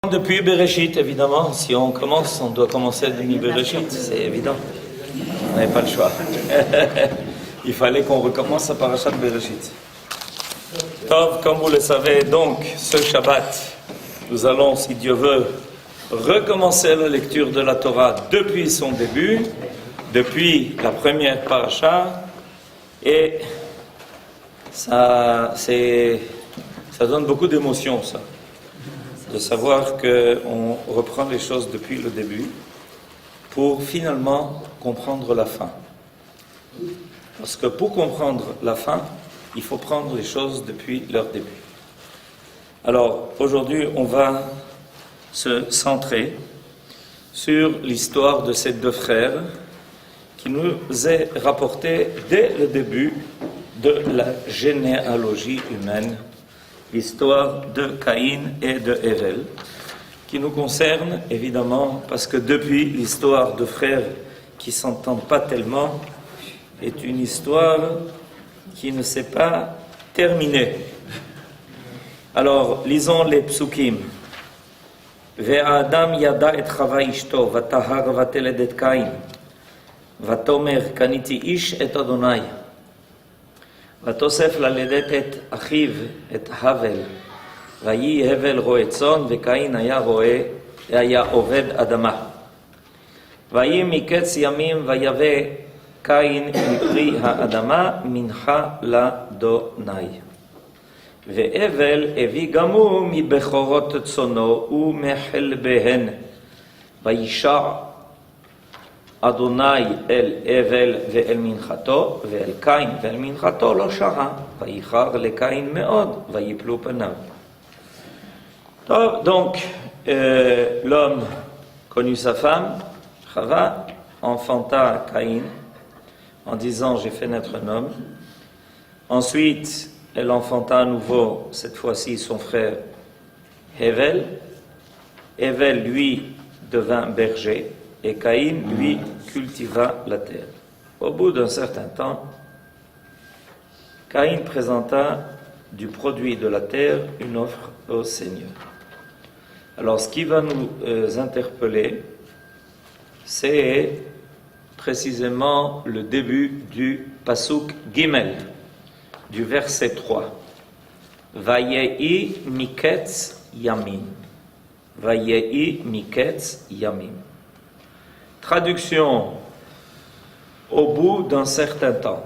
Depuis Bereshit, évidemment, si on commence, on doit commencer depuis Bereshit, c'est évident. On n'avait pas le choix. Il fallait qu'on recommence à Parashat Bereshit. Tov, comme vous le savez, donc, ce Shabbat, nous allons, si Dieu veut, recommencer la lecture de la Torah depuis son début, depuis la première Parasha, et ça donne beaucoup d'émotions, ça. De savoir qu'on reprend les choses depuis le début pour finalement comprendre la fin. Parce que pour comprendre la fin, il faut prendre les choses depuis leur début. Alors, aujourd'hui, on va se centrer sur l'histoire de ces deux frères qui nous est rapportée dès le début de la généalogie humaine, l'histoire de Caïn et de Hével, qui nous concerne évidemment parce que depuis l'histoire de frères qui ne s'entendent pas tellement est une histoire qui ne s'est pas terminée. Alors, lisons les psukim. Ve'adam yada et chava ishto, vatahar vateled et Caïn, vatomer kaniti ish et Adonai. ותוסף ללדת את אחיו, את הבל, ויהי הבל רועה צאן, וקין היה עובד אדמה. ויהי מקץ ימים, ויבא קין מפרי האדמה, מנחה לאדוני. והבל הביא גם הוא מבכורות צאנו ומחלביהן, וישע אדוני אל הבל ואל מנחתו, ואל קין ואל מנחתו לא שעה, וייחר לקין מאוד, ויפלו פניו. Donc, l'homme connut sa femme, Chava, enfanta Caïn, en disant « j'ai fait naître un homme ». Ensuite, elle enfanta à nouveau, cette fois-ci, son frère Hevel. Hevel, lui, devint berger. Et Caïn, lui, cultiva la terre. Au bout d'un certain temps, Caïn présenta du produit de la terre une offre au Seigneur. Alors, ce qui va nous interpeller, c'est précisément le début du Pasuk Gimel, du verset 3. Vayehi miketz yamim. Vayehi miketz yamim. Traduction au bout d'un certain temps.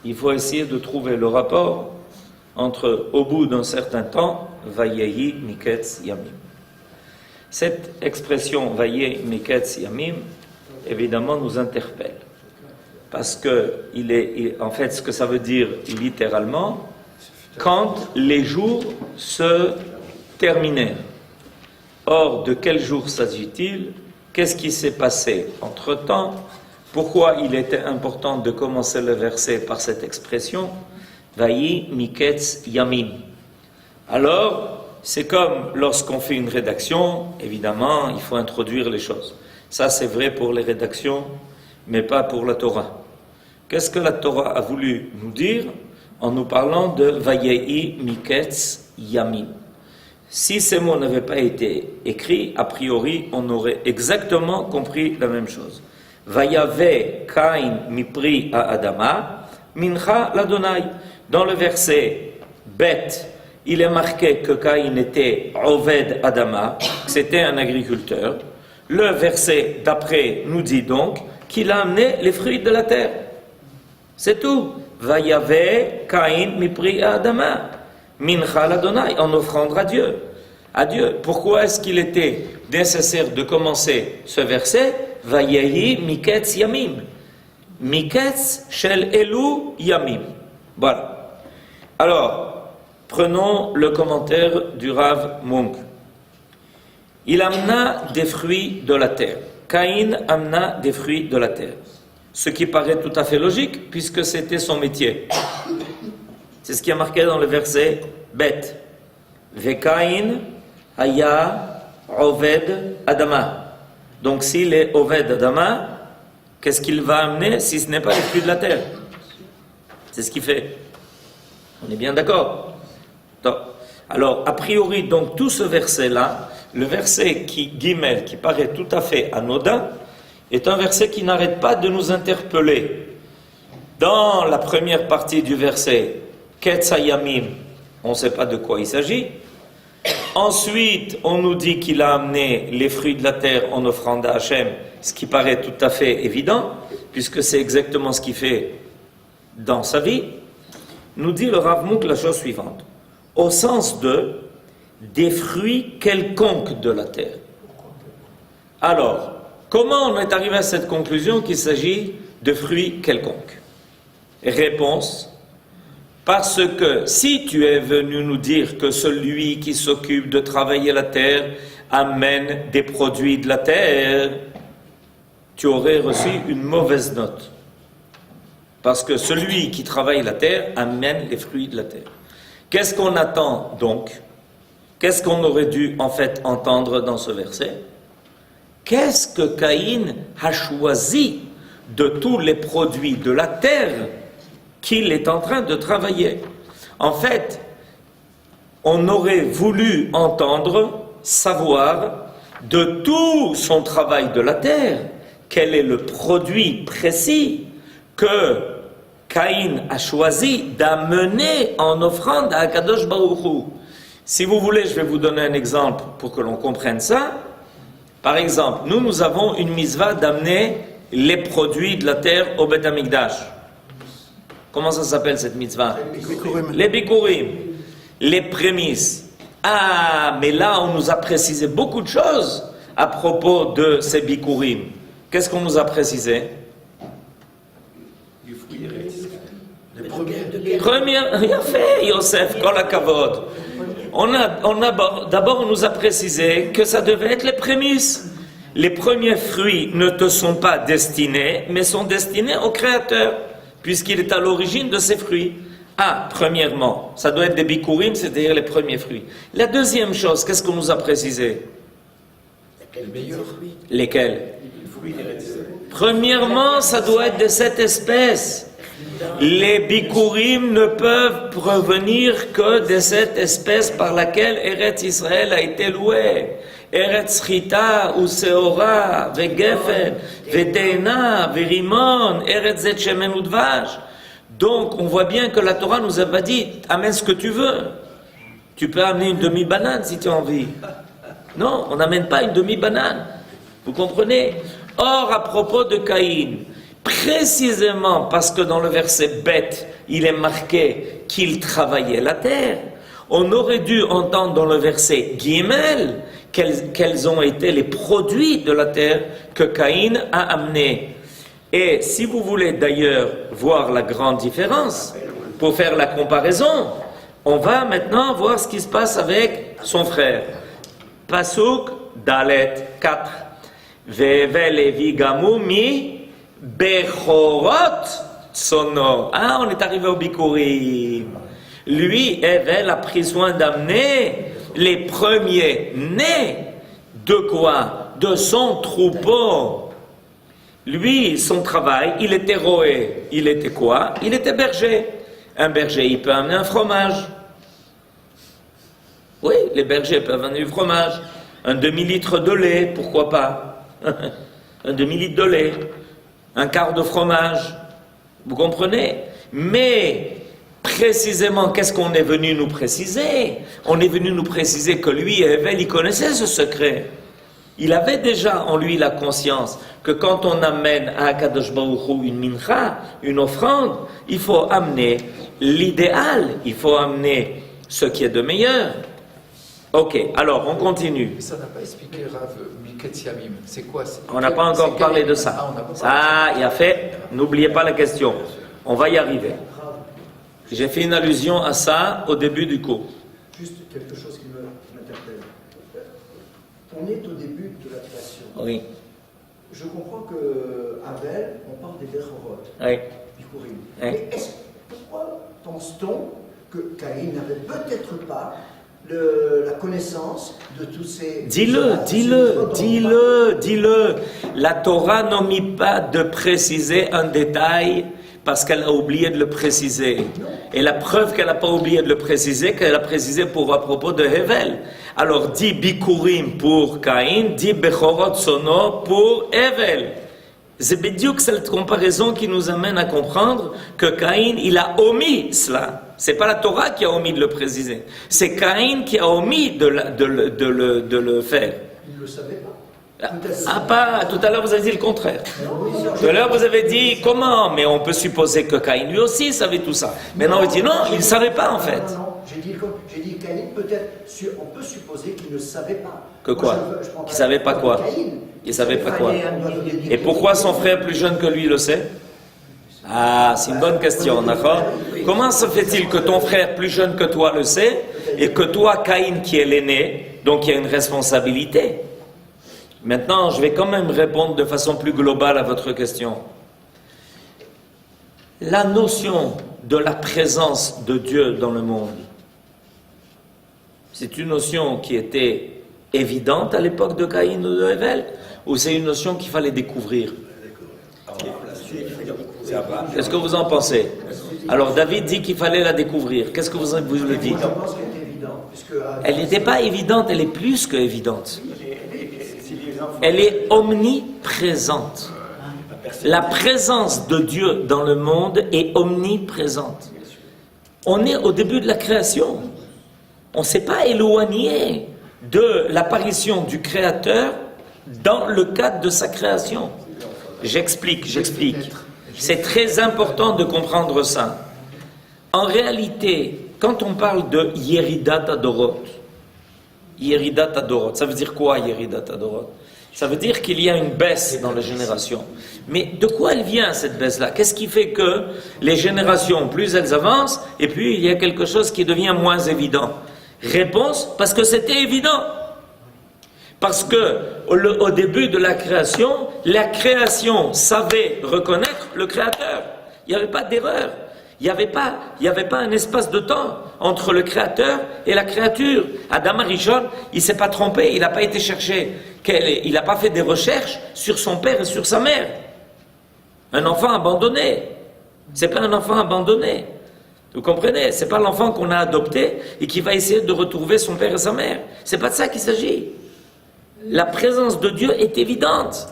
Il faut essayer de trouver le rapport entre au bout d'un certain temps, Vayehi miketz yamim. Cette expression Vayehi miketz yamim, évidemment, nous interpelle. Parce que en fait, ce que ça veut dire littéralement, quand les jours se terminèrent. Or, de quel jour s'agit-il ? Qu'est-ce qui s'est passé entre-temps? Pourquoi il était important de commencer le verset par cette expression Vayi miketz yamim. Alors, c'est comme lorsqu'on fait une rédaction, évidemment, il faut introduire les choses. Ça, c'est vrai pour les rédactions, mais pas pour la Torah. Qu'est-ce que la Torah a voulu nous dire en nous parlant de Vayi miketz yamim? Si ces mots n'avaient pas été écrits, a priori, on aurait exactement compris la même chose. Vayave Caïn mipri à Adama, mincha l'Adonai. Dans le verset Bet, il est marqué que Caïn était Oved Adama, c'était un agriculteur. Le verset d'après nous dit donc qu'il a amené les fruits de la terre. C'est tout. Vayave Caïn mipri à Adama. Mincha l'Adonai, en offrande à Dieu. À Dieu. Pourquoi est-ce qu'il était nécessaire de commencer ce verset? Vayehi miketz yamim. Miketz shel elu yamim. Voilà. Alors, prenons le commentaire du Rav Munk. Il amena des fruits de la terre. Caïn amena des fruits de la terre. Ce qui paraît tout à fait logique, puisque c'était son métier. C'est ce qui est marqué dans le verset Bet. Vekaïn haya oved adama. Donc s'il est oved adama, qu'est-ce qu'il va amener si ce n'est pas les fruits de la terre? C'est ce qu'il fait. On est bien d'accord? Alors, a priori, donc, tout ce verset-là le verset Gimel, qui paraît tout à fait anodin, est un verset qui n'arrête pas de nous interpeller. Dans la première partie du verset, Ketz Hayamim, on ne sait pas de quoi il s'agit. Ensuite, on nous dit qu'il a amené les fruits de la terre en offrande à Hachem, ce qui paraît tout à fait évident, puisque c'est exactement ce qu'il fait dans sa vie. Nous dit le Rav Munk la chose suivante, au sens de des fruits quelconques de la terre. Alors, comment on est arrivé à cette conclusion qu'il s'agit de fruits quelconques? Réponse, parce que si tu es venu nous dire que celui qui s'occupe de travailler la terre amène des produits de la terre, tu aurais reçu une mauvaise note. Parce que celui qui travaille la terre amène les fruits de la terre. Qu'est-ce qu'on attend donc? Qu'est-ce qu'on aurait dû en fait entendre dans ce verset? Qu'est-ce que Caïn a choisi de tous les produits de la terre qu'il est en train de travailler? En fait, on aurait voulu entendre, savoir de tout son travail de la terre, quel est le produit précis que Caïn a choisi d'amener en offrande à Akadosh Baruch Hu. Si vous voulez, je vais vous donner un exemple pour que l'on comprenne ça. Par exemple, nous avons une mitzvah d'amener les produits de la terre au Beth Amikdash. Comment ça s'appelle cette mitzvah? Les bikurim, les prémices. Ah, mais là, on nous a précisé beaucoup de choses à propos de ces bikurim. Qu'est-ce qu'on nous a précisé? Première, rien fait, Yosef, kol hakavod. D'abord, on nous a précisé que ça devait être les prémices. Les premiers fruits ne te sont pas destinés, mais sont destinés au Créateur, puisqu'il est à l'origine de ces fruits. Ah, premièrement, ça doit être des bikurim, c'est-à-dire les premiers fruits. La deuxième chose, qu'est-ce qu'on nous a précisé? Lesquels? Premièrement, ça doit être de cette espèce. Les bikurim ne peuvent provenir que de cette espèce par laquelle Eretz Israël a été loué. Eretz Chita, ou Seora, Vegefen, Veteina, Verimon, Eretz Zet Shemen ou Dvash. Donc, on voit bien que la Torah nous a pas dit, amène ce que tu veux. Tu peux amener une demi-banane si tu as envie. Non, on n'amène pas une demi-banane. Vous comprenez? Or, à propos de Caïn, précisément parce que dans le verset bête, il est marqué qu'il travaillait la terre, on aurait dû entendre dans le verset Gimel quels ont été les produits de la terre que Caïn a amenés. Et si vous voulez d'ailleurs voir la grande différence, pour faire la comparaison, on va maintenant voir ce qui se passe avec son frère. Pasuk Dalet 4. Veve Levi Gamu mi Bechorot Tsono. Ah, on est arrivé au Bikurim. Lui, Evel a pris soin d'amener les premiers nés de quoi? De son troupeau. Lui, son travail, il était roé. Il était quoi? Il était berger. Un berger, il peut amener un fromage. Oui, les bergers peuvent amener du fromage. Un demi-litre de lait, pourquoi pas? Un demi-litre de lait. Un quart de fromage. Vous comprenez? Mais précisément, qu'est-ce qu'on est venu nous préciser? On est venu nous préciser que lui, Evel, il connaissait ce secret. Il avait déjà en lui la conscience que quand on amène à Akadosh Baruch Hu une mincha, une offrande, il faut amener l'idéal, il faut amener ce qui est de meilleur. Ok, alors on continue. Mais ça n'a pas expliqué Rav Miketz Yamim. C'est quoi? On n'a pas encore parlé de ça. Ah, il a fait. N'oubliez pas la question. On va y arriver. J'ai fait une allusion à ça au début du cours. Juste quelque chose qui m'interpelle. On est au début de la création. Oui. Je comprends que Abel, on parle des Bechorot, Oui. Bikurim. Oui. Mais pourquoi pense-t-on que Caïn n'avait peut-être pas la connaissance de tous ces... Dis-le. La Torah n'omet pas de préciser un détail parce qu'elle a oublié de le préciser. Et la preuve qu'elle n'a pas oublié de le préciser, qu'elle a précisé à propos de Hevel. Alors dit Bikurim pour Caïn, dit Bechorot Sono pour Evel. C'est bidiouk cette comparaison qui nous amène à comprendre que Caïn, il a omis cela. C'est pas la Torah qui a omis de le préciser. C'est Caïn qui a omis de le faire. Il ne le savait pas. Tout à l'heure vous avez dit le contraire. Tout à l'heure vous avez dit comment, mais on peut supposer que Caïn lui aussi savait tout ça. Maintenant vous dites non, il ne savait pas en fait. Non, j'ai dit Caïn, peut-être, on peut supposer qu'il ne savait pas. Que quoi? Qu'il ne savait pas quoi? Il ne savait pas quoi? Et pourquoi son frère plus jeune que lui le sait? Ah, c'est une bonne question, d'accord? Comment se fait-il que ton frère plus jeune que toi le sait et que toi, Caïn, qui est l'aîné, donc il y a une responsabilité? Maintenant, je vais quand même répondre de façon plus globale à votre question. La notion de la présence de Dieu dans le monde, c'est une notion qui était évidente à l'époque de Caïn ou de Hevel, ou c'est une notion qu'il fallait découvrir? Qu'est-ce que vous en pensez? Alors David dit qu'il fallait la découvrir. Qu'est-ce que vous le dites? Je pense qu'elle est évidente. Elle n'était pas évidente, elle est plus que évidente. Elle est omniprésente. La présence de Dieu dans le monde est omniprésente. On est au début de la création. On ne s'est pas éloigné de l'apparition du Créateur dans le cadre de sa création. J'explique. C'est très important de comprendre ça. En réalité, quand on parle de Yeridat Adorot, ça veut dire quoi Yeridat Adorot? Ça veut dire qu'il y a une baisse dans les générations. Mais de quoi elle vient cette baisse-là? Qu'est-ce qui fait que les générations, plus elles avancent, et puis il y a quelque chose qui devient moins évident? Réponse, parce que c'était évident. Parce que au début de la création savait reconnaître le Créateur. Il n'y avait pas d'erreur. Il n'y avait pas un espace de temps entre le Créateur et la créature. Adam Arishon, il ne s'est pas trompé, il n'a pas été cherché, il n'a pas fait des recherches sur son père et sur sa mère. Un enfant abandonné, c'est pas un enfant abandonné. Vous comprenez? C'est pas l'enfant qu'on a adopté et qui va essayer de retrouver son père et sa mère. C'est pas de ça qu'il s'agit. La présence de Dieu est évidente.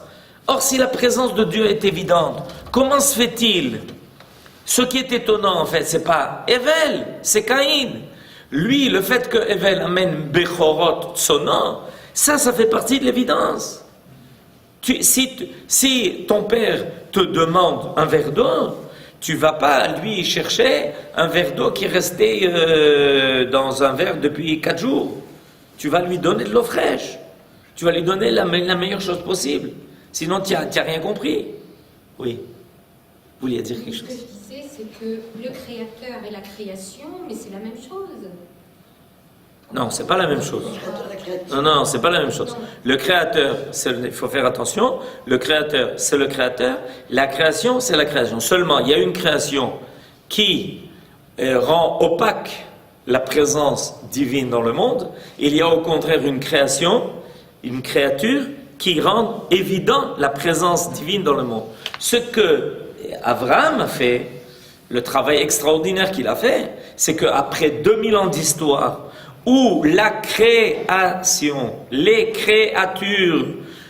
Or, si la présence de Dieu est évidente, comment se fait-il? Ce qui est étonnant, en fait, c'est pas Hevel, c'est Caïn. Lui, le fait que Hevel amène Bechorot Tsona, ça fait partie de l'évidence. Si ton père te demande un verre d'eau, tu vas pas lui chercher un verre d'eau qui est resté dans un verre depuis 4 jours. Tu vas lui donner de l'eau fraîche. Tu vas lui donner la meilleure chose possible. Sinon, tu n'as rien compris. Oui. Vous vouliez dire quelque chose? Ce que je disais, c'est que le Créateur et la création, mais c'est la même chose. Non, c'est pas la même chose. Non, c'est pas la même chose. Le Créateur, il faut faire attention, le Créateur, c'est le Créateur, la création, c'est la création. Seulement, il y a une création qui rend opaque la présence divine dans le monde. Il y a au contraire une création, une créature qui rend évident la présence divine dans le monde. Ce que Abraham a fait, le travail extraordinaire qu'il a fait, c'est qu'après 2000 ans d'histoire, où la création, les créatures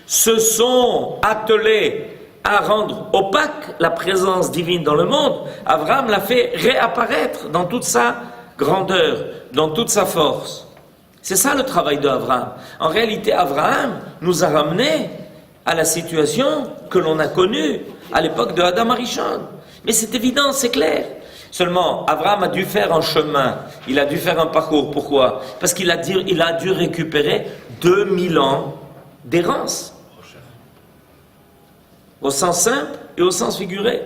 se sont attelées à rendre opaque la présence divine dans le monde, Abraham l'a fait réapparaître dans toute sa grandeur, dans toute sa force. C'est ça le travail d'Abraham. En réalité, Abraham nous a ramenés à la situation que l'on a connue à l'époque de Adam Arishon. Mais c'est évident, c'est clair. Seulement, Abraham a dû faire un chemin, il a dû faire un parcours. Pourquoi? Parce qu'il a dû récupérer 2000 ans d'errance. Au sens simple et au sens figuré.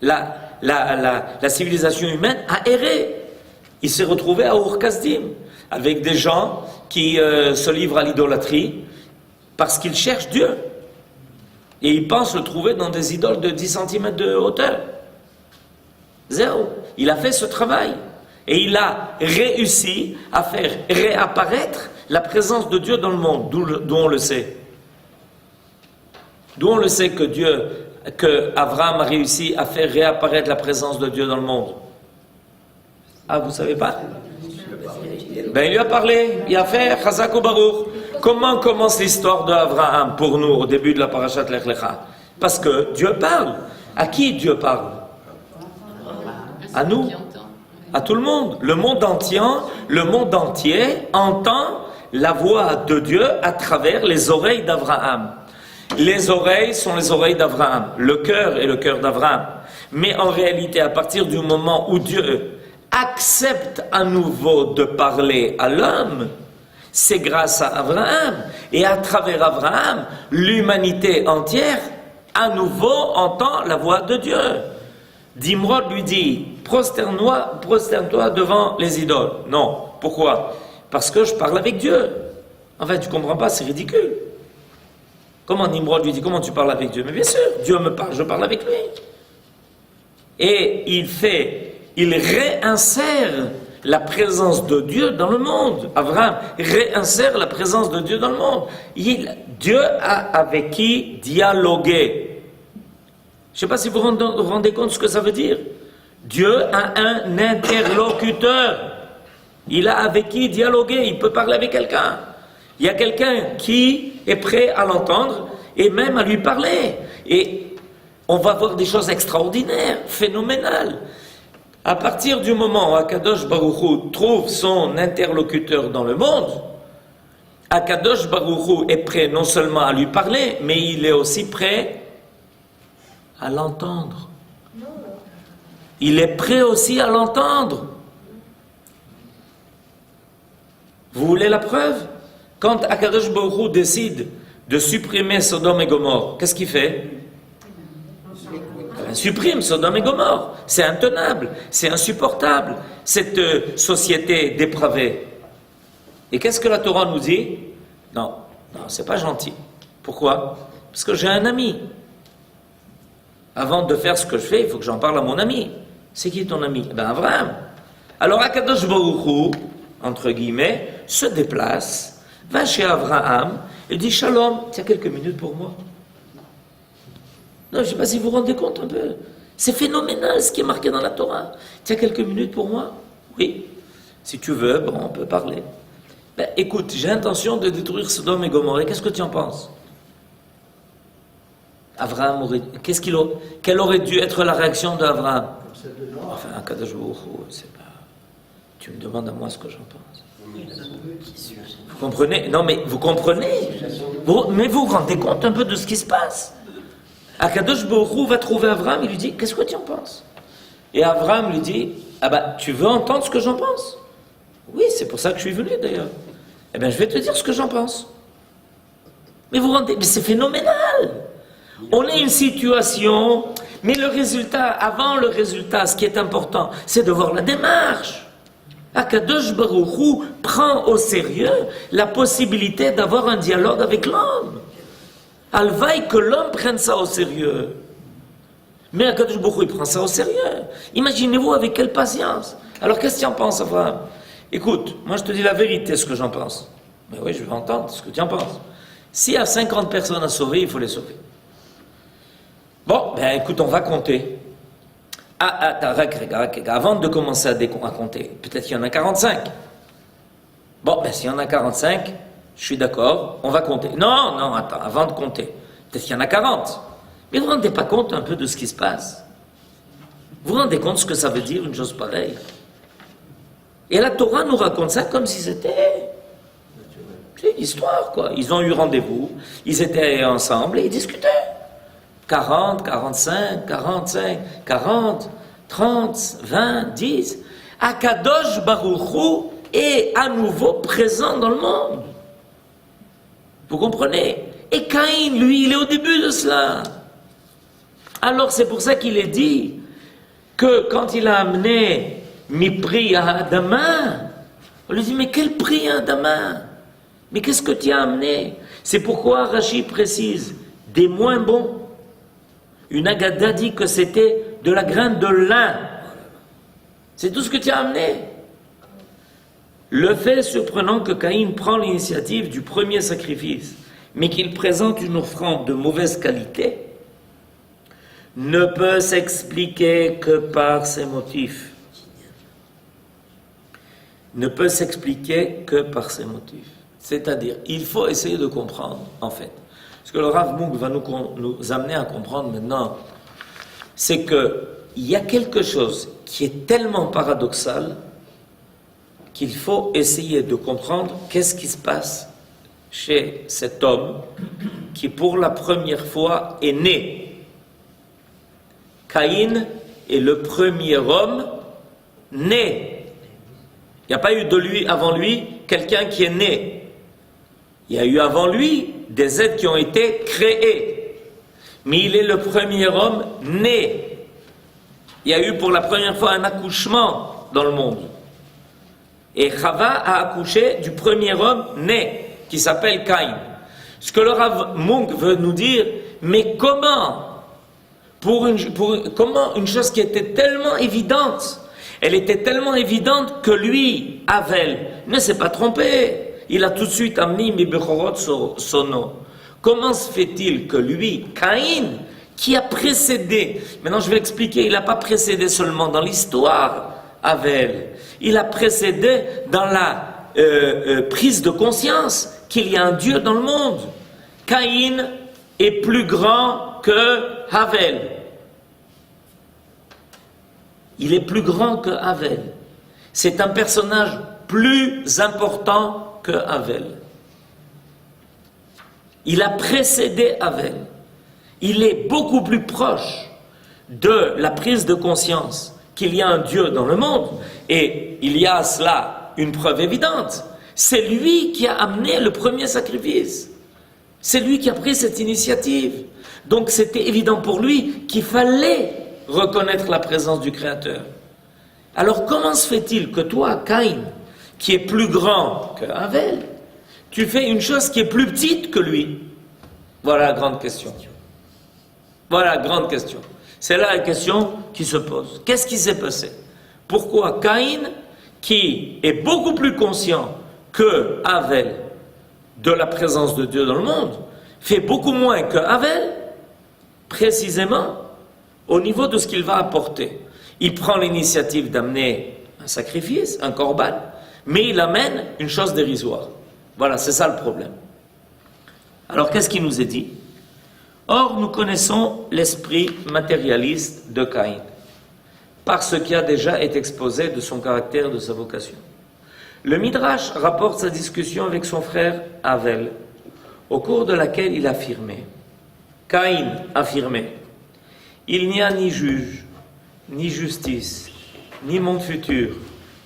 La civilisation humaine a erré. Il s'est retrouvé à Ur-Kasdim, avec des gens qui se livrent à l'idolâtrie parce qu'ils cherchent Dieu. Et ils pensent le trouver dans des idoles de 10 cm de hauteur. Zéro. Il a fait ce travail. Et il a réussi à faire réapparaître la présence de Dieu dans le monde. D'où on le sait. D'où on le sait que Abraham a réussi à faire réapparaître la présence de Dieu dans le monde. Ah, vous ne savez pas? Ben, il lui a parlé, il a fait Chazak ou Baruch. Comment commence l'histoire d'Abraham pour nous au début de la parashat Lech Lecha? Parce que Dieu parle. À qui Dieu parle? À nous, à tout le monde. Le monde entier entend la voix de Dieu à travers les oreilles d'Abraham. Les oreilles sont les oreilles d'Abraham. Le cœur est le cœur d'Abraham. Mais en réalité, à partir du moment où Dieu accepte à nouveau de parler à l'homme, c'est grâce à Abraham. Et à travers Abraham, l'humanité entière, à nouveau, entend la voix de Dieu. Nimrod lui dit, prosterne-toi devant les idoles. Non. Pourquoi? Parce que je parle avec Dieu. En fait, tu ne comprends pas, c'est ridicule. Comment Nimrod lui dit, comment tu parles avec Dieu? Mais bien sûr, Dieu me parle, je parle avec lui. Et il réinsère la présence de Dieu dans le monde. Abraham réinsère la présence de Dieu dans le monde. Dieu a avec qui dialoguer. Je ne sais pas si vous vous rendez compte de ce que ça veut dire. Dieu a un interlocuteur. Il a avec qui dialoguer. Il peut parler avec quelqu'un. Il y a quelqu'un qui est prêt à l'entendre et même à lui parler. Et on va voir des choses extraordinaires, phénoménales. À partir du moment où Akadosh Baruch Hu trouve son interlocuteur dans le monde, Akadosh Baruch Hu est prêt non seulement à lui parler, mais il est aussi prêt à l'entendre. Il est prêt aussi à l'entendre. Vous voulez la preuve? Quand Akadosh Baruch Hu décide de supprimer Sodome et Gomorrhe, qu'est-ce qu'il fait? Il supprime Sodome et Gomorrhe. C'est intenable, c'est insupportable, cette société dépravée. Et qu'est-ce que la Torah nous dit? Non, c'est pas gentil. Pourquoi? Parce que j'ai un ami. Avant de faire ce que je fais, il faut que j'en parle à mon ami. C'est qui ton ami? Ben Abraham. Alors Akadosh Baruch Hu, entre guillemets, se déplace, va chez Abraham et dit Shalom, tu as quelques minutes pour moi? Non, je ne sais pas si vous vous rendez compte un peu. C'est phénoménal ce qui est marqué dans la Torah. Tu as quelques minutes pour moi? Oui. Si tu veux, bon, on peut parler. Ben, écoute, j'ai l'intention de détruire Sodome et Gomorrhe. Qu'est-ce que tu en penses? Abraham aurait... Quelle aurait dû être la réaction d'Abraham? Enfin, Akadosh Baruch Hu, c'est pas... Tu me demandes à moi ce que j'en pense. Vous comprenez? Non, mais vous comprenez? Mais vous vous rendez compte un peu de ce qui se passe? Akadosh Baruch Hu va trouver Abraham, il lui dit, qu'est-ce que tu en penses? Et Abraham lui dit, ah bah, tu veux entendre ce que j'en pense? Oui, c'est pour ça que je suis venu d'ailleurs. Eh bien, je vais te dire ce que j'en pense. Mais vous rendez, mais c'est phénoménal. On est une situation, mais le résultat, avant le résultat, ce qui est important, c'est de voir la démarche. Akadosh Baruch Hu prend au sérieux la possibilité d'avoir un dialogue avec l'homme. Alvaï que l'homme prenne ça au sérieux. Mais Akadosh Baruch Hu, il prend ça au sérieux. Imaginez-vous avec quelle patience. Alors qu'est-ce que tu en penses, Abraham? Écoute, moi je te dis la vérité, ce que j'en pense. Mais oui, je veux entendre ce que tu en penses. S'il y a 50 personnes à sauver, il faut les sauver. Bon, ben écoute, on va compter. Avant de commencer à compter, peut-être qu'il y en a 45. Bon, ben s'il y en a 45, je suis d'accord, on va compter. Non, attends, avant de compter, peut-être qu'il y en a 40. Mais vous ne vous rendez pas compte un peu de ce qui se passe? Vous vous rendez compte ce que ça veut dire, une chose pareille? Et la Torah nous raconte ça comme si c'était... C'est une histoire, quoi. Ils ont eu rendez-vous, ils étaient ensemble et ils discutaient. 40, 45, 45, 40, 30, 20, 10. Akadosh Baruch Hu est à nouveau présent dans le monde. Vous comprenez? Et Caïn, lui, il est au début de cela. Alors c'est pour ça qu'il est dit que quand il a amené Mipri à Adama, on lui dit, mais quel prix à Adama? Mais qu'est-ce que tu as amené? C'est pourquoi Rashi précise, des moins bons. Une Agada dit que c'était de la graine de lin. C'est tout ce que tu as amené. Le fait surprenant que Caïn prend l'initiative du premier sacrifice, mais qu'il présente une offrande de mauvaise qualité, ne peut s'expliquer que par ces motifs. ne peut s'expliquer que par ces motifs. C'est-à-dire, il faut essayer de comprendre, en fait. Ce que le Rav Munk va nous amener à comprendre maintenant, c'est qu'il y a quelque chose qui est tellement paradoxal qu'il faut essayer de comprendre qu'est-ce qui se passe chez cet homme qui, pour la première fois, est né. Caïn est le premier homme né. Il n'y a pas eu de lui, avant lui, quelqu'un qui est né. Il y a eu avant lui des êtres qui ont été créés. Mais il est le premier homme né. Il y a eu pour la première fois un accouchement dans le monde. Et Chava a accouché du premier homme né, qui s'appelle Caïn. Ce que le Rav Munk veut nous dire, mais comment comment une chose qui était tellement évidente, elle était tellement évidente que lui, Havel, ne s'est pas trompé. Il a tout de suite amené Mi Bechorot Sono. Comment se fait-il que lui, Caïn, qui a précédé, maintenant je vais expliquer, il n'a pas précédé seulement dans l'histoire, Havel, il a précédé dans la prise de conscience qu'il y a un Dieu dans le monde. Caïn est plus grand que Havel. Il est plus grand que Havel. C'est un personnage plus important que Havel. Il a précédé Havel. Il est beaucoup plus proche de la prise de conscience qu'il y a un Dieu dans le monde. Et il y a à cela une preuve évidente. C'est lui qui a amené le premier sacrifice. C'est lui qui a pris cette initiative. Donc c'était évident pour lui qu'il fallait reconnaître la présence du Créateur. Alors comment se fait-il que toi, Caïn, qui est plus grand que Havel, tu fais une chose qui est plus petite que lui? Voilà la grande question. Voilà la grande question. C'est là la question qui se pose. Qu'est-ce qui s'est passé? Pourquoi Caïn, qui est beaucoup plus conscient que Havel de la présence de Dieu dans le monde, fait beaucoup moins que Havel, précisément au niveau de ce qu'il va apporter. Il prend l'initiative d'amener un sacrifice, un korban, mais il amène une chose dérisoire. Voilà, c'est ça le problème. Alors qu'est-ce qui nous est dit? Or, nous connaissons l'esprit matérialiste de Caïn, par ce qui a déjà été exposé de son caractère, de sa vocation. Le Midrash rapporte sa discussion avec son frère Havel, au cours de laquelle il affirmait, Caïn affirmait, il n'y a ni juge, ni justice, ni monde futur,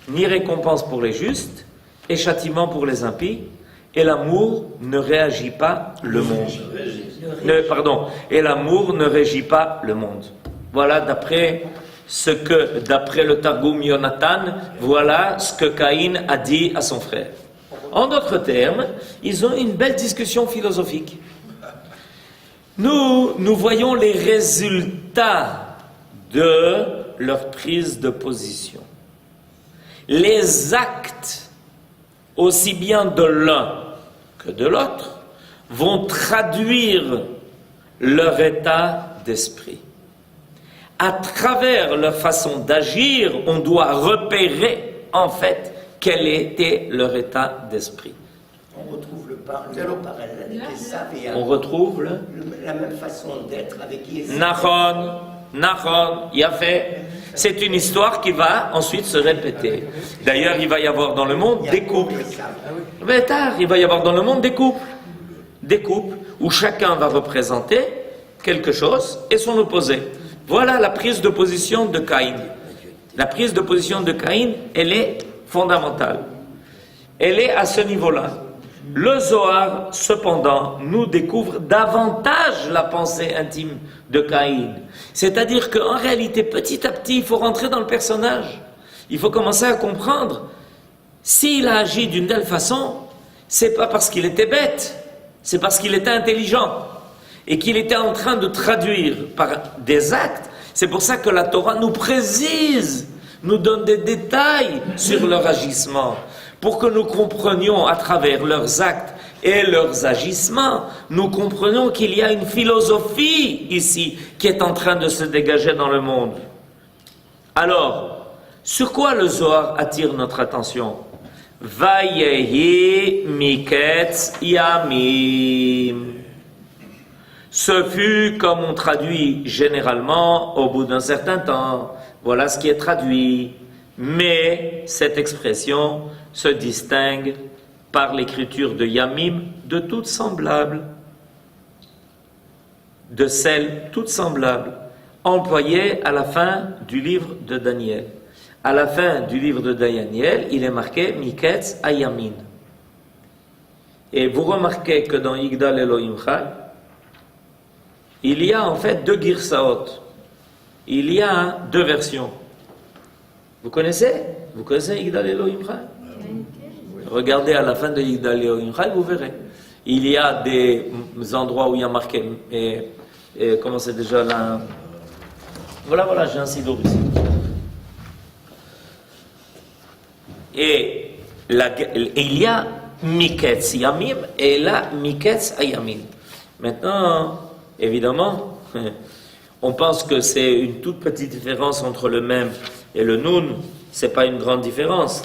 ni récompense pour les justes, et châtiment pour les impies, et l'amour ne réagit pas le monde. Et l'amour ne régit pas le monde. Voilà d'après le Targum Yonatan, voilà ce que Caïn a dit à son frère. En d'autres termes, ils ont une belle discussion philosophique. Nous voyons les résultats de leur prise de position. Les actes, aussi bien de l'un que de l'autre, vont traduire leur état d'esprit. À travers leur façon d'agir, on doit repérer en fait quel était leur état d'esprit. On retrouve le parallèle avec Esav et On retrouve la même façon d'être avec Esav. Nachon, Yafé. C'est une histoire qui va ensuite se répéter. D'ailleurs, il va y avoir dans le monde des couples. Mais tard, il va y avoir dans le monde des couples où chacun va représenter quelque chose et son opposé. Voilà la prise de position de Caïn. La prise de position de Caïn, elle est fondamentale. Elle est à ce niveau-là. Le Zohar, cependant, nous découvre davantage la pensée intime de Caïn. C'est-à-dire qu'en réalité, petit à petit, il faut rentrer dans le personnage. Il faut commencer à comprendre. S'il a agi d'une telle façon, c'est pas parce qu'il était bête, c'est parce qu'il était intelligent et qu'il était en train de traduire par des actes. C'est pour ça que la Torah nous précise, nous donne des détails sur leur agissement, pour que nous comprenions à travers leurs actes et leurs agissements, nous comprenons qu'il y a une philosophie ici qui est en train de se dégager dans le monde. Alors, sur quoi le Zohar attire notre attention? Vayehi miketz yamim. Ce fut, comme on traduit généralement, au bout d'un certain temps. Voilà ce qui est traduit. Mais cette expression se distingue par l'écriture de Yamim de toutes semblables, de celles toutes semblables, employées à la fin du livre de Daniel. À la fin du livre de Daniel, il est marqué Miketz Ayamin. Et vous remarquez que dans Yigdal Elohim Chai, il y a en fait deux girsaot. Il y a deux versions. Vous connaissez Yigdal Elohim Chai? Regardez à la fin de Yigdal Elohim Chai, vous verrez. Il y a des endroits où il y a marqué, comment c'est déjà là? Voilà, j'ai un sidour ici. Et il y a Miketz Yamim et là Miketz Ayamin. Maintenant, évidemment, on pense que c'est une toute petite différence entre le même et le nun. C'est pas une grande différence.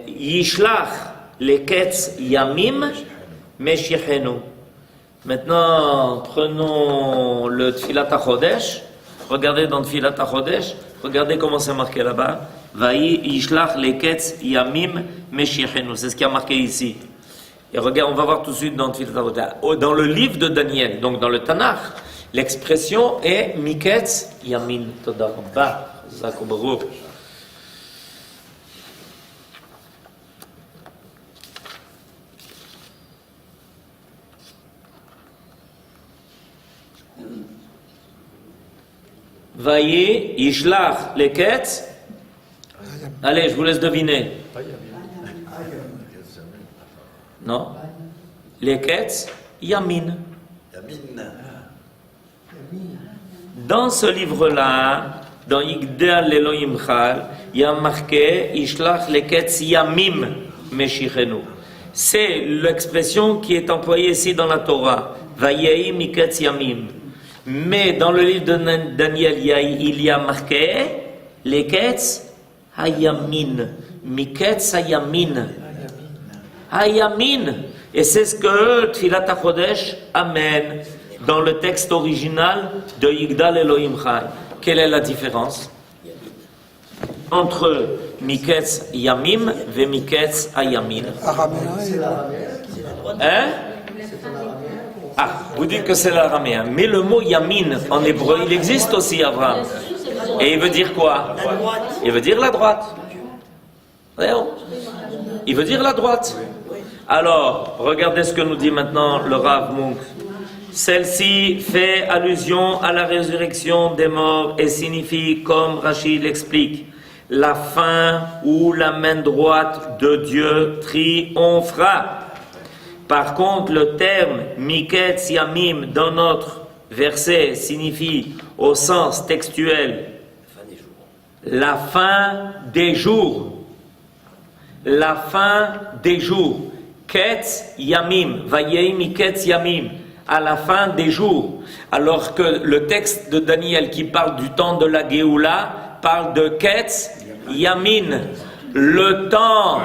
Yishlach leketz yamim meshichenu. Maintenant, prenons le Tfilat HaChodesh. Regardez dans Tfilat HaChodesh. Regardez comment c'est marqué là-bas. Vayi yishlach leketz yamim meshichenu. C'est ce qui a marqué ici. Et regarde, on va voir tout de suite dans Tfilat HaChodesh. Dans le livre de Daniel, donc dans le Tanakh, l'expression est miketz yamin. Toda Rabba. Zakou Baruch. Vayi, Yishlach, Leketz. Allez, je vous laisse deviner. Non? Leketz, Yamin. Dans ce livre-là, dans Yigdal Elohim Chal, il y a marqué Yishlach, Leketz, Yamim, Meshichenu. C'est l'expression qui est employée ici dans la Torah. Vayi, Miketz, Yamim. Mais dans le livre de Daniel, il y a marqué Leketz Hayamin. Miketz Hayamin. Hayamin. Et c'est ce que Tfilat HaChodesh amène dans le texte original de Yigdal Elohim Chai. Quelle est la différence entre Miketz Yamim et Miketz Hayamin? Hein? Ah, vous dites que c'est l'araméen. Mais le mot yamin en hébreu, il existe aussi, Abraham. Et il veut dire quoi? Il veut dire la droite. Il veut dire la droite. Alors, regardez ce que nous dit maintenant le Rav Munk. Celle-ci fait allusion à la résurrection des morts et signifie, comme Rachid l'explique, la fin où la main droite de Dieu triomphera. Par contre, le terme Miketz Yamim dans notre verset signifie au sens textuel la fin des jours. La fin des jours. Ketz Yamim. Vayei Miketz Yamim. À la fin des jours. Alors que le texte de Daniel qui parle du temps de la Géoula parle de Ketz Yamin. Le temps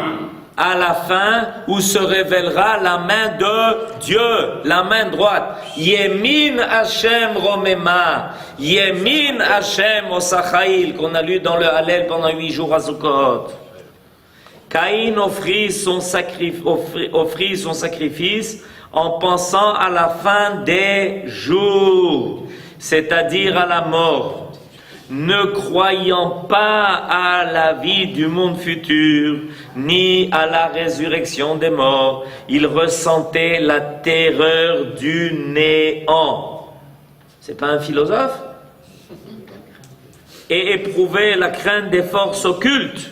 à la fin où se révélera la main de Dieu, la main droite. Yemin Hashem Romema, Yemin Hashem Osachail, qu'on a lu dans le Hallel pendant 8 jours à Sukkot. Caïn offrit son sacrifice en pensant à la fin des jours, c'est-à-dire à la mort. Ne croyant pas à la vie du monde futur, ni à la résurrection des morts, il ressentait la terreur du néant. C'est pas un philosophe? Et éprouvait la crainte des forces occultes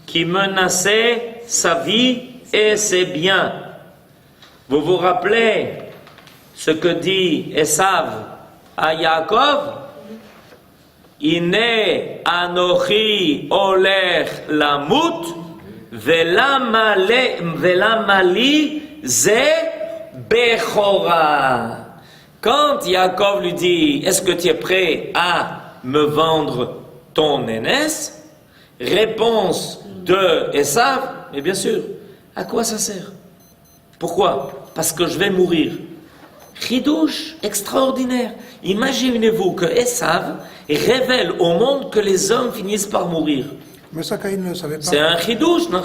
qui menaçaient sa vie et ses biens. Vous vous rappelez ce que dit Esav à Yaakov? Ine anochi oler lamut velamali ze bechora. Quand Yaakov lui dit, est-ce que tu es prêt à me vendre ton aînesse? Réponse de Esav, mais bien sûr, à quoi ça sert? Pourquoi? Parce que je vais mourir. Chidouche extraordinaire. Imaginez-vous que Esav révèle au monde que les hommes finissent par mourir. Mais ça, Caïn ne le savait pas. C'est un chidouche, non?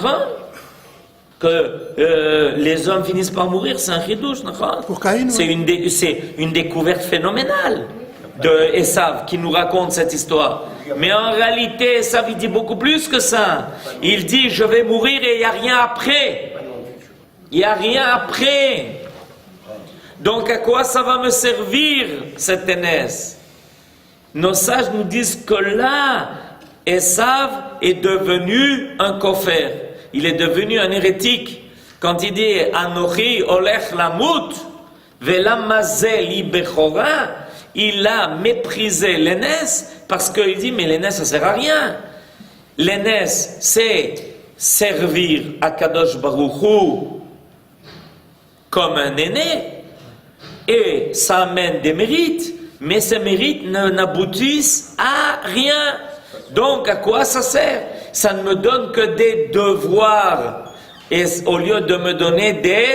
Que les hommes finissent par mourir, c'est un chidouche, non? Pour Caïn, C'est une découverte phénoménale de Esav qui nous raconte cette histoire. Mais en réalité, Esav il dit beaucoup plus que ça. Il dit, je vais mourir et il n'y a rien après. Il n'y a rien après. Donc à quoi ça va me servir cette aînesse? Nos sages nous disent que là, Esav est devenu un kofer. Il est devenu un hérétique. Quand il dit Anochi olech lamut velamazel li bechora, il a méprisé l'aînesse parce qu'il dit mais l'aînesse ça sert à rien. L'aînesse c'est servir à Kadosh Baruch Hu comme un aîné et ça amène des mérites, mais ces mérites n'aboutissent à rien. Donc à quoi ça sert? Ça ne me donne que des devoirs et au lieu de me donner des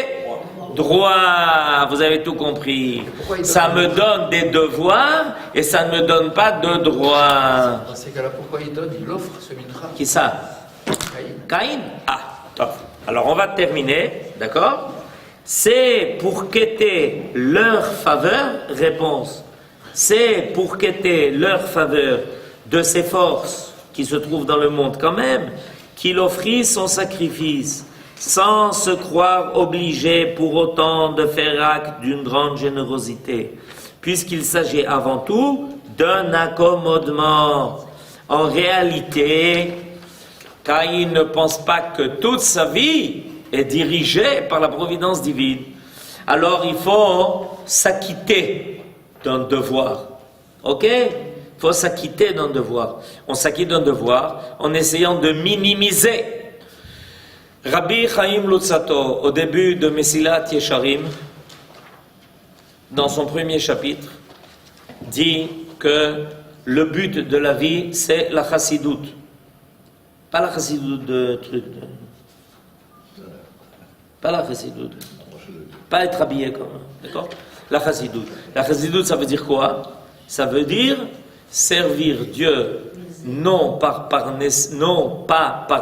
droits. Vous avez tout compris. Ça me donne des devoirs et ça ne me donne pas de droits. Dans ces cas-là, pourquoi il donne, il offre ce mincha? Qui ça? Caïn. Ah, top. Alors on va terminer, d'accord? C'est pour quêter leur faveur, réponse. C'est pour quêter leur faveur de ses forces qui se trouvent dans le monde quand même, qu'il offrit son sacrifice, sans se croire obligé pour autant de faire acte d'une grande générosité, puisqu'il s'agit avant tout d'un accommodement. En réalité, Caïn ne pense pas que toute sa vie est dirigée par la providence divine. Alors il faut s'acquitter d'un devoir. Ok? Il faut s'acquitter d'un devoir. On s'acquitte d'un devoir en essayant de minimiser. Rabbi Chaim Luzzatto, au début de Mesilat Yesharim, dans son premier chapitre, dit que le but de la vie, c'est la chassidoute. Pas la chassidoute de truc. Pas la chassidoute. Pas être habillé comme. D'accord? La chassidoute. La chassidoute, ça veut dire quoi? Ça veut dire servir Dieu non pas par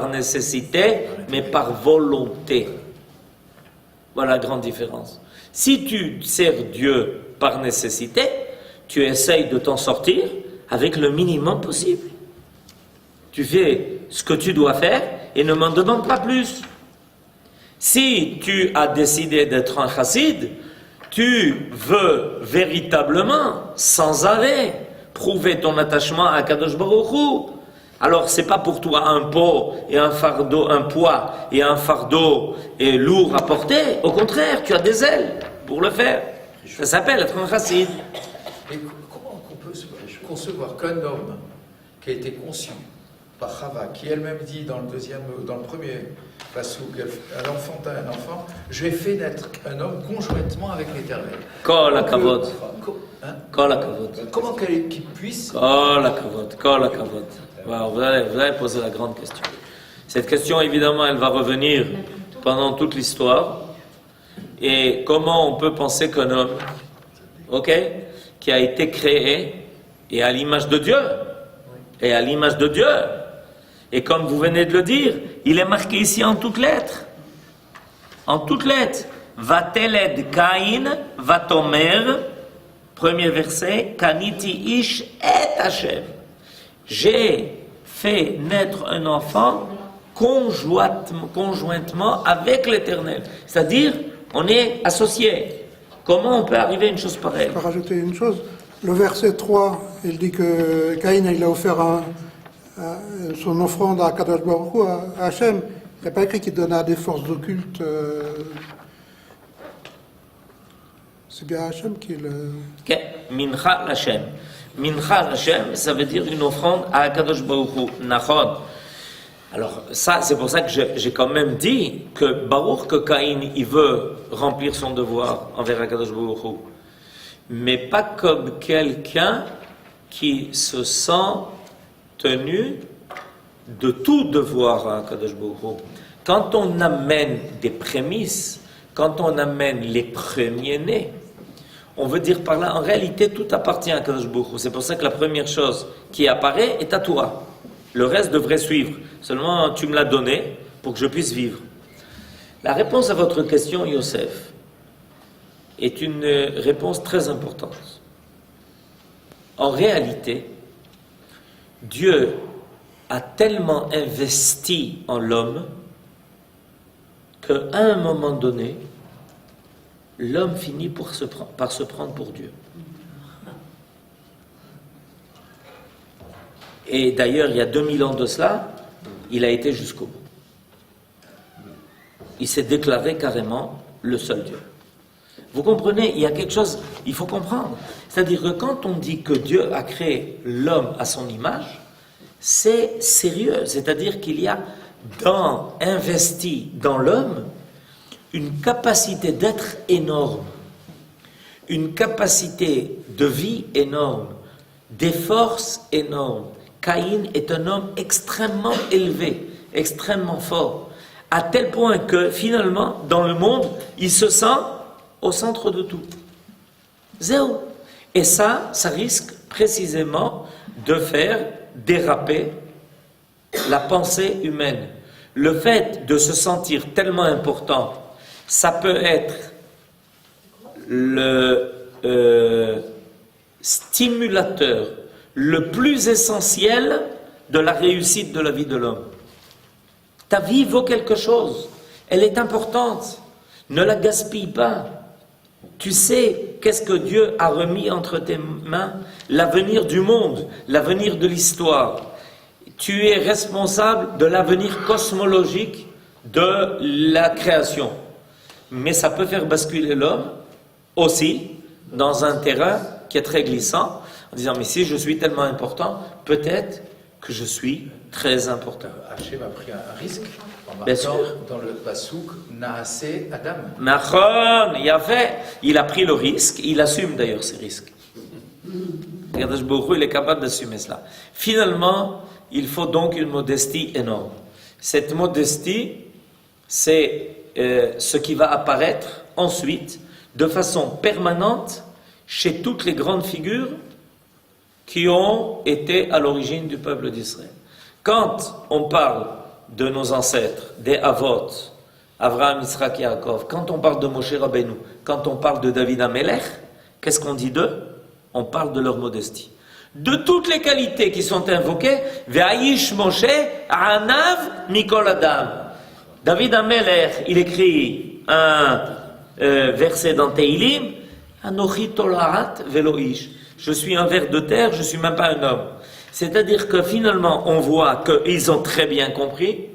nécessité, mais par volonté. Voilà la grande différence. Si tu sers Dieu par nécessité, tu essayes de t'en sortir avec le minimum possible. Tu fais ce que tu dois faire et ne m'en demande pas plus. Si tu as décidé d'être un chassid, tu veux véritablement, sans arrêt, prouver ton attachement à Kadosh Baruch Hu. Alors c'est pas pour toi un pot et un fardeau, un poids et un fardeau et lourd à porter. Au contraire, tu as des ailes pour le faire. Ça s'appelle être un chassid. Et comment on peut concevoir qu'un homme qui a été conçu par Chava, qui elle-même dit dans le premier passouk, elle enfanta un enfant, je vais faire naître un homme conjointement avec l'Éternel. Kol hakavod. Kol hakavod. Comment qu'il puisse... Kol hakavod. Kol hakavod. Wow, vous allez poser la grande question. Cette question, évidemment, elle va revenir pendant toute l'histoire. Et comment on peut penser qu'un homme, ok, qui a été créé et à l'image de Dieu, et comme vous venez de le dire, il est marqué ici en toutes lettres. En toutes lettres. Vateled Caïn, Vatomer, premier verset, Kaniti Ish et Hashem. J'ai fait naître un enfant conjointement avec l'Éternel. C'est-à-dire, on est associés. Comment on peut arriver à une chose pareille? Je peux rajouter une chose. Le verset 3, il dit que Caïn il a offert son offrande à Kadosh Baruch Hu, à Hachem. Il n'y a pas écrit qu'il donna à des forces occultes. C'est bien Hachem qui le... Ok, Mincha Hashem. Mincha Hashem, ça veut dire une offrande à Kadosh Baruch Hu. Nachon. Alors, ça, c'est pour ça que j'ai quand même dit que Baruch, que Caïn, il veut remplir son devoir envers Kadosh Baruch Hu. Mais pas comme quelqu'un qui se sent tenu de tout devoir à Kadosh Baruch Hu. Quand on amène des prémices, quand on amène les premiers-nés, on veut dire par là, en réalité, tout appartient à Kadosh Baruch Hu. C'est pour ça que la première chose qui apparaît est à toi. Le reste devrait suivre. Seulement, tu me l'as donné pour que je puisse vivre. La réponse à votre question, Yosef, est une réponse très importante. En réalité, Dieu a tellement investi en l'homme qu'à un moment donné, l'homme finit par se prendre pour Dieu. Et d'ailleurs, il y a 2000 ans de cela, il a été jusqu'au bout. Il s'est déclaré carrément le seul Dieu. Vous comprenez, il y a quelque chose, il faut comprendre. C'est-à-dire que quand on dit que Dieu a créé l'homme à son image, c'est sérieux. C'est-à-dire qu'il y a investi dans l'homme une capacité d'être énorme, une capacité de vie énorme, des forces énormes. Caïn est un homme extrêmement élevé, extrêmement fort, à tel point que finalement, dans le monde, il se sent au centre de tout. Zéro. Et ça risque précisément de faire déraper la pensée humaine. Le fait de se sentir tellement important, ça peut être le stimulateur le plus essentiel de la réussite de la vie de l'homme. Ta vie vaut quelque chose, elle est importante, ne la gaspille pas. Tu sais qu'est-ce que Dieu a remis entre tes mains? L'avenir du monde, l'avenir de l'histoire. Tu es responsable de l'avenir cosmologique de la création. Mais ça peut faire basculer l'homme aussi dans un terrain qui est très glissant, en disant, mais si je suis tellement important, peut-être que je suis très important. Hachem a pris un risque en Bien marquant sûr. dans le Passouk Naasé Adam. Machon, il a pris le risque, il assume d'ailleurs ces risques. Kadosh Baruch Hu, il est capable d'assumer cela. Finalement, il faut donc une modestie énorme. Cette modestie, c'est ce qui va apparaître ensuite de façon permanente chez toutes les grandes figures qui ont été à l'origine du peuple d'Israël. Quand on parle de nos ancêtres, des Avot, Avraham, Yitzhak, Yaakov, quand on parle de Moshe Rabbeinu, quand on parle de David HaMelech, qu'est-ce qu'on dit d'eux? On parle de leur modestie. De toutes les qualités qui sont invoquées, Ve'ayish Moshe Anav Mikol Adam. David HaMelech, il écrit un verset dans Teilim, Anochi Tolarat Veloish. Je suis un ver de terre, je ne suis même pas un homme. C'est-à-dire que finalement, on voit qu'ils ont très bien compris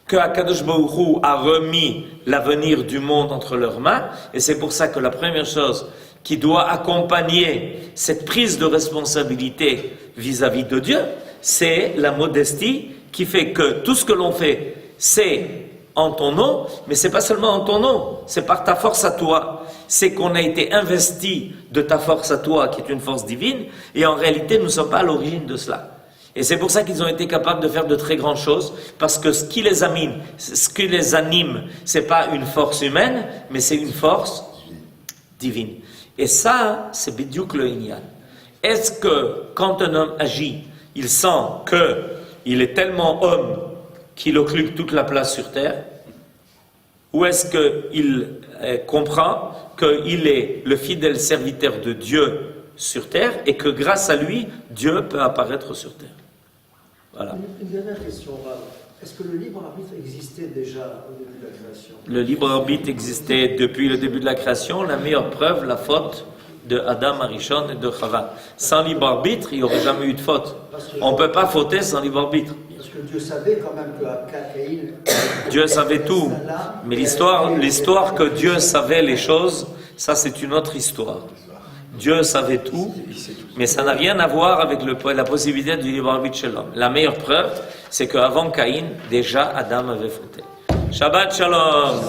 que Akadosh Baruch Hu a remis l'avenir du monde entre leurs mains, et c'est pour ça que la première chose qui doit accompagner cette prise de responsabilité vis-à-vis de Dieu, c'est la modestie qui fait que tout ce que l'on fait, c'est en ton nom, mais c'est pas seulement en ton nom, c'est par ta force à toi. C'est qu'on a été investi de ta force à toi, qui est une force divine, et en réalité, nous ne sommes pas à l'origine de cela. Et c'est pour ça qu'ils ont été capables de faire de très grandes choses, parce que ce qui les anime, c'est pas une force humaine, mais c'est une force divine. Et ça, c'est Bidyouk le Inyan. Est-ce que, quand un homme agit, il sent qu'il est tellement homme qu'il occupe toute la place sur terre, ou est-ce qu'il comprend qu'il est le fidèle serviteur de Dieu sur terre et que grâce à lui, Dieu peut apparaître sur terre? Voilà. Une dernière question, Rav. Est-ce que le libre arbitre existait déjà au début de la création? Le libre arbitre existait depuis le début de la création. La meilleure preuve, la faute de Adam, Arishon et de Chava. Sans libre arbitre, il n'y aurait jamais eu de faute. On ne peut pas fauter sans libre arbitre. Parce que Dieu savait quand même que Caïn... Dieu savait tout. Mais l'histoire que Dieu savait les choses, ça c'est une autre histoire. Dieu savait tout, mais ça n'a rien à voir avec la possibilité du libre arbitre chez l'homme. La meilleure preuve, c'est qu'avant Caïn, déjà Adam avait fauté. Shabbat Shalom.